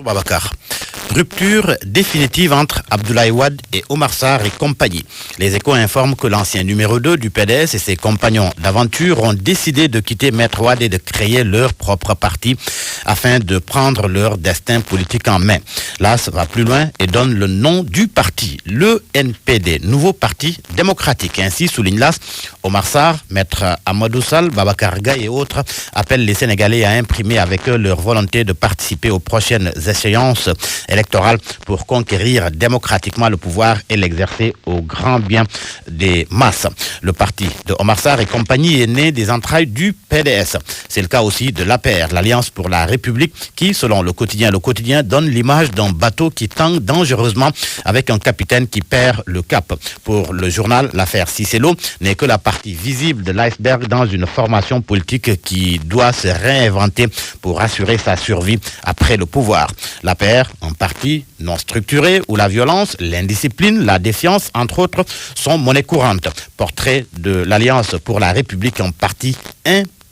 Babacar. Rupture définitive entre Abdoulaye Wade et Omar Sarr et compagnie. Les Échos informent que l'ancien numéro 2 du PDS et ses compagnons d'aventure ont décidé de quitter Maître Wade et de créer leur propre parti afin de prendre leur destin politique en main. L'AS va plus loin et donne le nom du parti, le NPD, Nouveau Parti démocratique. Ainsi, souligne l'AS, Omar Sarr, Maître Amadou Sall, Babacar Gaye et autres appellent les Sénégalais à imprimer avec eux leur volonté de participer aux prochaines échéances électorale pour conquérir démocratiquement le pouvoir et l'exercer au grand bien des masses. Le parti de Omar Sarr et compagnie est né des entrailles du PDS. C'est le cas aussi de l'APR, l'Alliance pour la République, qui, selon le quotidien, donne l'image d'un bateau qui tangue dangereusement avec un capitaine qui perd le cap. Pour le journal, l'affaire Cicelo n'est que la partie visible de l'iceberg dans une formation politique qui doit se réinventer pour assurer sa survie après le pouvoir. L'APR, un parti non structuré où la violence, l'indiscipline, la défiance, entre autres, sont monnaie courante. Portrait de l'Alliance pour la République, un parti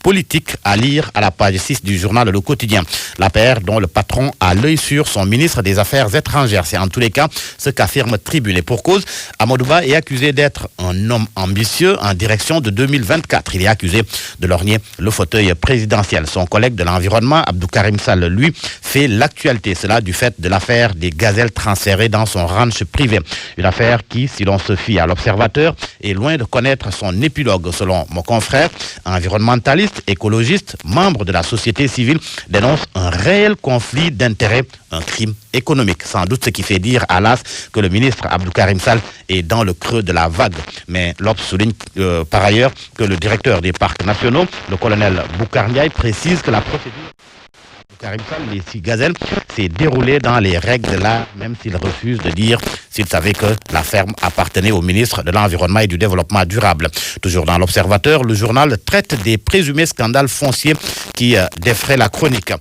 politique à lire à la page 6 du journal Le Quotidien. L'APR dont le patron a l'œil sur son ministre des Affaires étrangères. C'est en tous les cas ce qu'affirme Tribune. Et pour cause, Amadou Ba est accusé d'être un homme ambitieux en direction de 2024. Il est accusé de lorgner le fauteuil présidentiel. Son collègue de l'environnement, Abdou Karim Sall, lui, fait l'actualité. Cela du fait de l'affaire des gazelles transférées dans son ranch privé. Une affaire qui, si l'on se fie à l'Observateur, est loin de connaître son épilogue. Selon mon confrère, environnementaliste, écologiste, membre de la société civile, dénonce un réel conflit d'intérêts, un crime économique. Sans doute ce qui fait dire à l'AS que le ministre Abdou Karim Sall est dans le creux de la vague. Mais l'Obs souligne par ailleurs que le directeur des parcs nationaux, le colonel Boukar Ndiaye, précise que la procédure Karim Sall, les 6 gazelles, s'est déroulée dans les règles de l'art, même s'il refuse de dire s'il savait que la ferme appartenait au ministre de l'Environnement et du Développement durable. Toujours dans l'Observateur, le journal traite des présumés scandales fonciers qui défraient la chronique.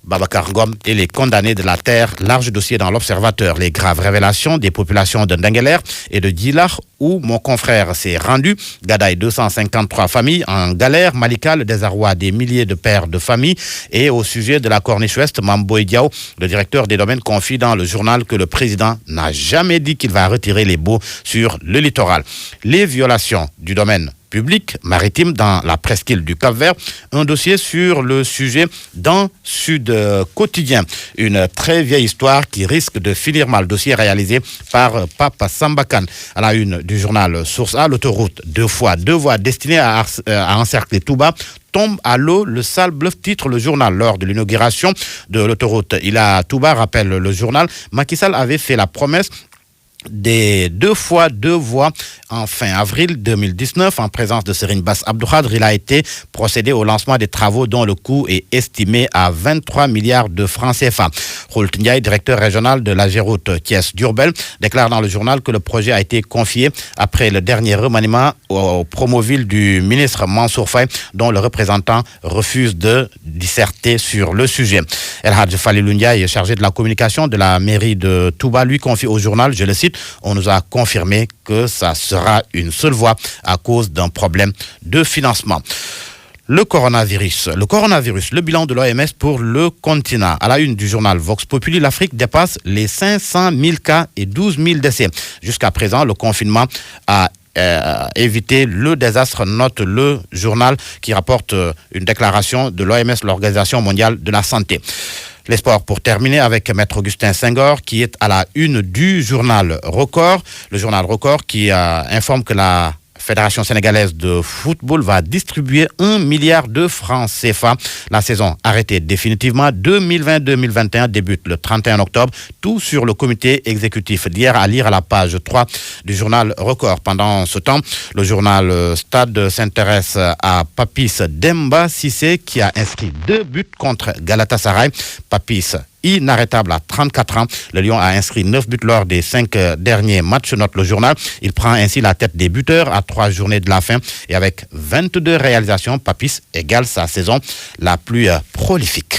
Babacar Ngom et les condamnés de la terre, large dossier dans l'Observateur. Les graves révélations des populations de Ndengeler et de Djilar, où mon confrère s'est rendu. Gadaï, 253 familles en galère. Malika, le désarroi des milliers de pères de famille. Et au sujet de la Corniche Ouest, Mamboy Diaw, le directeur des domaines, confie dans le journal que le président n'a jamais dit qu'il va retirer les baux sur le littoral. Les violations du domaine public maritime dans la presqu'île du Cap-Vert, un dossier sur le sujet dans Sud Quotidien. Une très vieille histoire qui risque de finir mal. Dossier réalisé par Papa Sambakan. À la une du journal Source A, l'autoroute 2 fois 2 voies destinée à encercler Touba tombe à l'eau. Le sale bluff, titre le journal. Lors de l'inauguration de l'autoroute Ila Touba, rappelle le journal, Macky Sall avait fait la promesse des 2 fois 2 voies en fin avril 2019 en présence de Serigne Bass Abdou Khadre. Il a été procédé au lancement des travaux dont le coût est estimé à 23 milliards de francs CFA. Roult Ndiaye, directeur régional de la Géroute Thiès-Diourbel, déclare dans le journal que le projet a été confié après le dernier remaniement au Promoville du ministre Mansour Faye, dont le représentant refuse de disserter sur le sujet. El Hadj Falilou Ndiaye, chargé de la communication de la mairie de Touba, lui confie au journal, je le cite, on nous a confirmé que ça sera une seule voie à cause d'un problème de financement. Le coronavirus, le bilan de l'OMS pour le continent. À la une du journal Vox Populi, l'Afrique dépasse les 500 000 cas et 12 000 décès. Jusqu'à présent, le confinement a évité le désastre, note le journal qui rapporte une déclaration de l'OMS, l'Organisation mondiale de la santé. Les sports pour terminer avec Maître Augustin Senghor qui est à la une du journal Record. Le journal Record qui informe que la Fédération sénégalaise de football va distribuer 1 milliard de francs CFA. La saison arrêtée définitivement 2020-2021 débute le 31 octobre. Tout sur le comité exécutif d'hier à lire à la page 3 du journal Record. Pendant ce temps, le journal Stade s'intéresse à Papis Demba Cissé qui a inscrit 2 buts contre Galatasaray. Papis inarrêtable à 34 ans. Le Lion a inscrit 9 buts lors des 5 derniers matchs, note le journal. Il prend ainsi la tête des buteurs à 3 journées de la fin et avec 22 réalisations, Papis égale sa saison la plus prolifique.